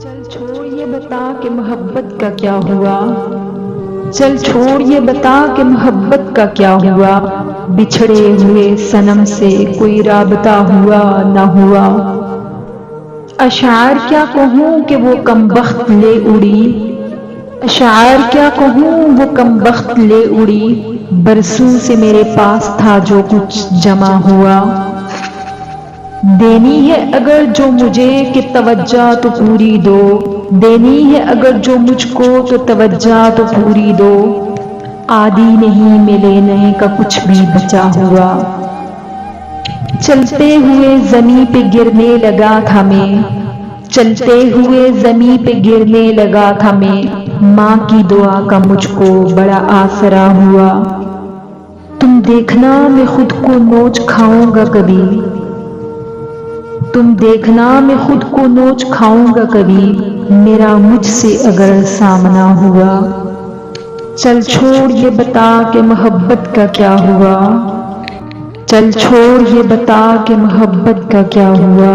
چل چھوڑ یہ بتا کہ محبت کا کیا ہوا، چل چھوڑ یہ بتا کہ محبت کا کیا ہوا، بچھڑے ہوئے صنم سے کوئی رابطہ ہوا نہ ہوا۔ اشعار کیا کہوں کہ وہ کم بخت لے اڑی، اشعار کیا کہوں وہ کم بخت لے اڑی، برسوں سے میرے پاس تھا جو کچھ جمع ہوا۔ دینی ہے اگر جو مجھے کہ توجہ تو پوری دو، دینی ہے اگر جو مجھ کو تو توجہ تو پوری دو، عادی نہیں میں لینے کا کچھ بھی بچا ہوا۔ چلتے ہوئے زمیں پہ گرنے لگا تھا میں، چلتے ہوئے زمیں پہ گرنے لگا تھا میں، ماں کی دعا کا مجھ کو بڑا آسرا ہوا۔ تم دیکھنا میں خود کو نوچ کھاؤں گا کبھی، تم دیکھنا میں خود کو نوچ کھاؤں گا کبھی، میرا مجھ سے اگر سامنا ہوا۔ چل چھوڑ یہ بتا کہ محبت کا کیا ہوا، چل چھوڑ یہ بتا کہ محبت کا کیا ہوا۔